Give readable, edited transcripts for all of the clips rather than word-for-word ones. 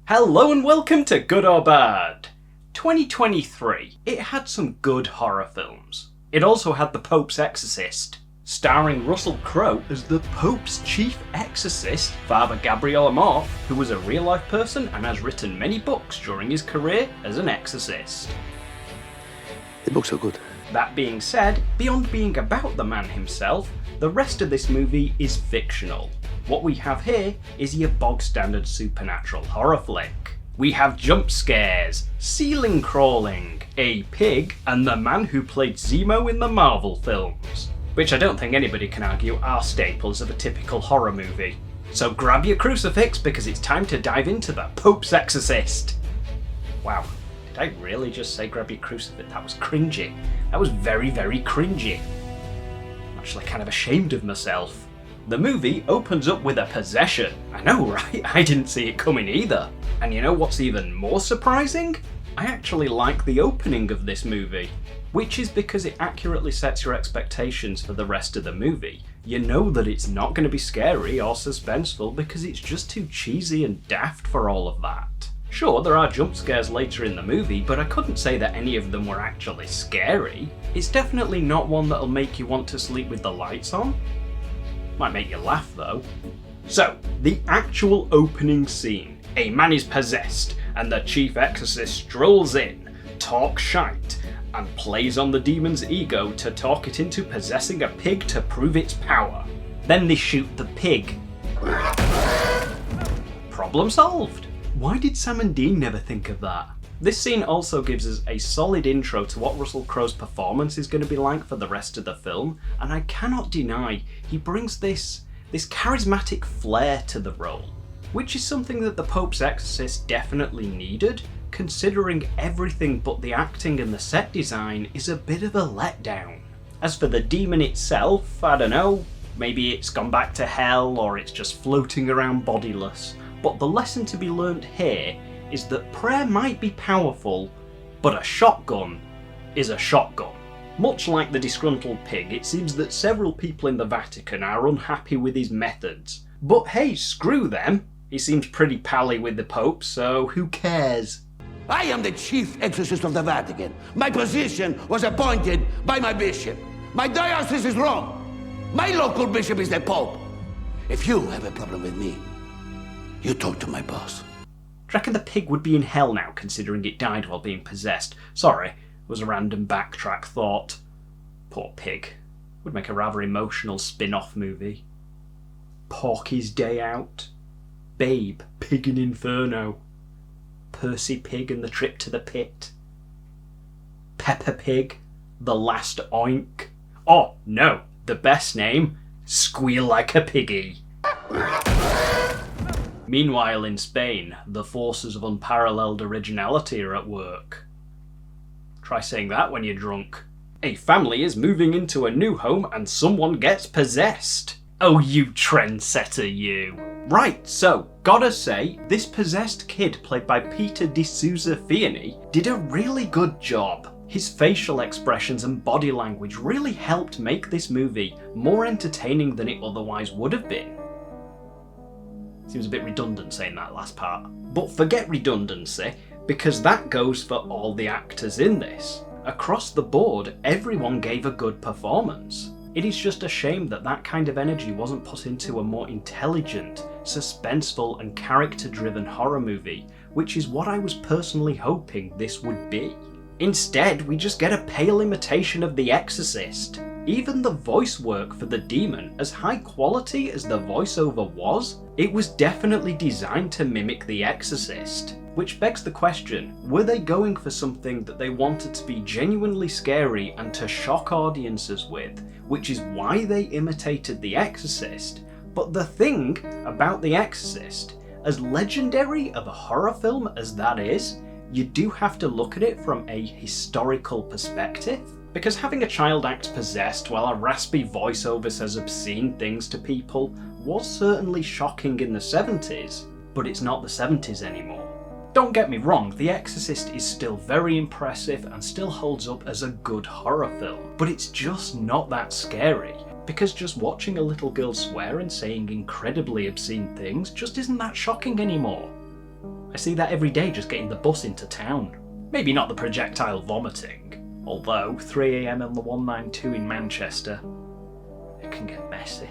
Hello and welcome to Good or Bad. 2023, it had some good horror films. It also had The Pope's Exorcist, starring Russel Crowe as the Pope's chief exorcist, Father Gabriele Amorth, who was a real-life person and has written many books during his career as an exorcist. The books are good. That being said, beyond being about the man himself, the rest of this movie is fictional. What we have here is your bog-standard supernatural horror flick. We have jump scares, ceiling crawling, a pig, and the man who played Zemo in the Marvel films, which I don't think anybody can argue are staples of a typical horror movie. So grab your crucifix because it's time to dive into The Pope's Exorcist. Wow, did I really just say grab your crucifix? That was cringy. That was very, very cringy. I'm actually kind of ashamed of myself. The movie opens up with a possession. I know, right? I didn't see it coming either. And you know what's even more surprising? I actually like the opening of this movie, which is because it accurately sets your expectations for the rest of the movie. You know that it's not going to be scary or suspenseful because it's just too cheesy and daft for all of that. Sure, there are jump scares later in the movie, but I couldn't say that any of them were actually scary. It's definitely not one that'll make you want to sleep with the lights on. Might make you laugh though. So, the actual opening scene. A man is possessed, and the chief exorcist strolls in, talks shite, and plays on the demon's ego to talk it into possessing a pig to prove its power. Then they shoot the pig. Problem solved. Why did Sam and Dean never think of that? This scene also gives us a solid intro to what Russel Crowe's performance is going to be like for the rest of the film, and I cannot deny he brings this charismatic flair to the role, which is something that The Pope's Exorcist definitely needed, considering everything but the acting and the set design is a bit of a letdown. As for the demon itself, I don't know, maybe it's gone back to hell or it's just floating around bodiless, but the lesson to be learnt here is that prayer might be powerful, but a shotgun is a shotgun. Much like the disgruntled pig, it seems that several people in the Vatican are unhappy with his methods. But hey, screw them. He seems pretty pally with the Pope, so who cares? I am the chief exorcist of the Vatican. My position was appointed by my bishop. My diocese is Rome. My local bishop is the Pope. If you have a problem with me, you talk to my boss. Do you reckon the pig would be in hell now, considering it died while being possessed? Sorry, it was a random backtrack thought. Poor pig. Would make a rather emotional spin-off movie. Porky's Day Out. Babe, Pig in Inferno. Percy Pig and the Trip to the Pit. Peppa Pig, The Last Oink. Oh, no, the best name, Squeal Like a Piggy. Meanwhile in Spain, the forces of unparalleled originality are at work. Try saying that when you're drunk. A family is moving into a new home and someone gets possessed. Oh, you trendsetter, you. Right, so, gotta say, this possessed kid played by Peter D'Souza Fionney did a really good job. His facial expressions and body language really helped make this movie more entertaining than it otherwise would have been. Seems a bit redundant saying that last part. But forget redundancy, because that goes for all the actors in this. Across the board, everyone gave a good performance. It is just a shame that that kind of energy wasn't put into a more intelligent, suspenseful and character-driven horror movie, which is what I was personally hoping this would be. Instead, we just get a pale imitation of The Exorcist. Even the voice work for the demon, as high quality as the voiceover was, it was definitely designed to mimic The Exorcist. Which begs the question, were they going for something that they wanted to be genuinely scary and to shock audiences with, which is why they imitated The Exorcist? But the thing about The Exorcist, as legendary of a horror film as that is, you do have to look at it from a historical perspective. Because having a child act possessed while a raspy voiceover says obscene things to people was certainly shocking in the 70s, but it's not the 70s anymore. Don't get me wrong, The Exorcist is still very impressive and still holds up as a good horror film, but it's just not that scary, because just watching a little girl swear and saying incredibly obscene things just isn't that shocking anymore. I see that every day just getting the bus into town. Maybe not the projectile vomiting, although 3 AM on the 192 in Manchester, it can get messy.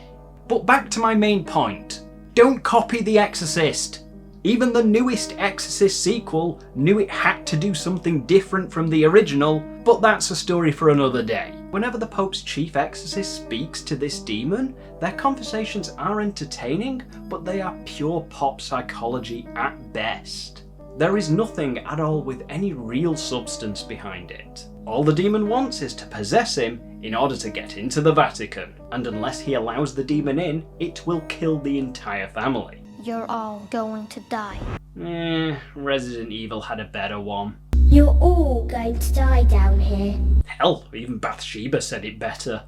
But back to my main point. Don't copy The Exorcist. Even the newest Exorcist sequel knew it had to do something different from the original, but that's a story for another day. Whenever the Pope's chief exorcist speaks to this demon, their conversations are entertaining, but they are pure pop psychology at best. There is nothing at all with any real substance behind it. All the demon wants is to possess him in order to get into the Vatican, and unless he allows the demon in, it will kill the entire family. You're all going to die. Resident Evil had a better one. You're all going to die down here. Hell, even Bathsheba said it better.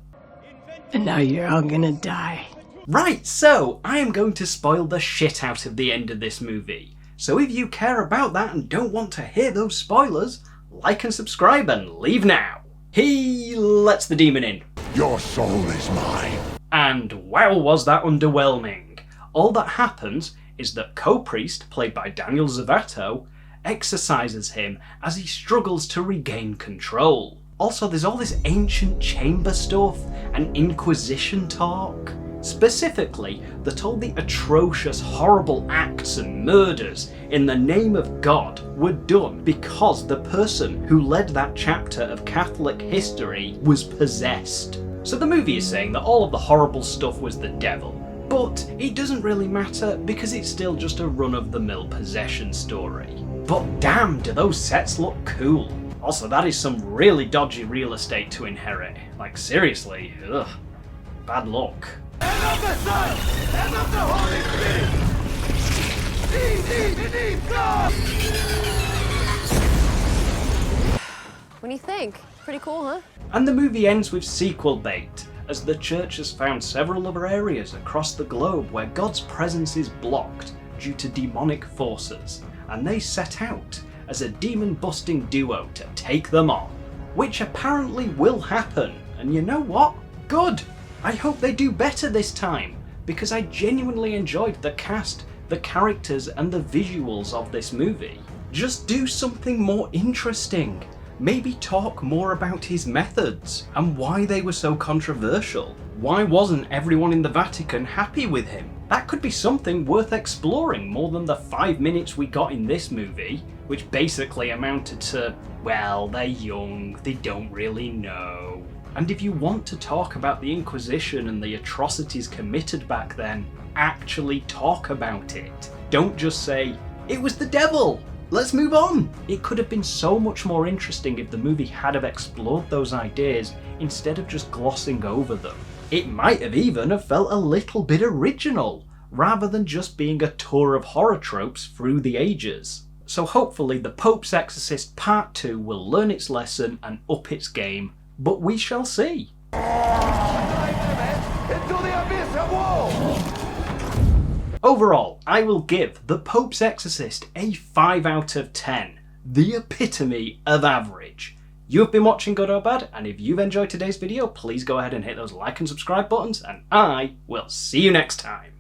And now you're all gonna die. Right, so I am going to spoil the shit out of the end of this movie. So if you care about that and don't want to hear those spoilers, like and subscribe and leave now. He lets the demon in. Your soul is mine. And wow, was that underwhelming. All that happens is that co-priest, played by Daniel Zavato, exorcises him as he struggles to regain control. Also, there's all this ancient chamber stuff and Inquisition talk. Specifically, that all the atrocious, horrible acts and murders in the name of God were done because the person who led that chapter of Catholic history was possessed. So the movie is saying that all of the horrible stuff was the devil. But it doesn't really matter because it's still just a run-of-the-mill possession story. But damn, do those sets look cool. Also, that is some really dodgy real estate to inherit. Like, seriously, ugh. Bad luck. And of the Son, and of the Holy Spirit! God! What do you think? Pretty cool, huh? And the movie ends with sequel bait, as the church has found several other areas across the globe where God's presence is blocked due to demonic forces, and they set out as a demon-busting duo to take them on. Which apparently will happen, and you know what? Good! I hope they do better this time, because I genuinely enjoyed the cast, the characters, and the visuals of this movie. Just do something more interesting. Maybe talk more about his methods and why they were so controversial. Why wasn't everyone in the Vatican happy with him? That could be something worth exploring more than the 5 minutes we got in this movie, which basically amounted to, well, they're young, they don't really know. And if you want to talk about the Inquisition and the atrocities committed back then, actually talk about it. Don't just say, it was the devil! Let's move on! It could have been so much more interesting if the movie had have explored those ideas instead of just glossing over them. It might have even have felt a little bit original, rather than just being a tour of horror tropes through the ages. So hopefully the Pope's Exorcist Part 2 will learn its lesson and up its game, but we shall see. Into the abyss of woe! Overall, I will give The Pope's Exorcist a 5 out of 10, the epitome of average. You've been watching Good or Bad, and if you've enjoyed today's video, please go ahead and hit those like and subscribe buttons, and I will see you next time.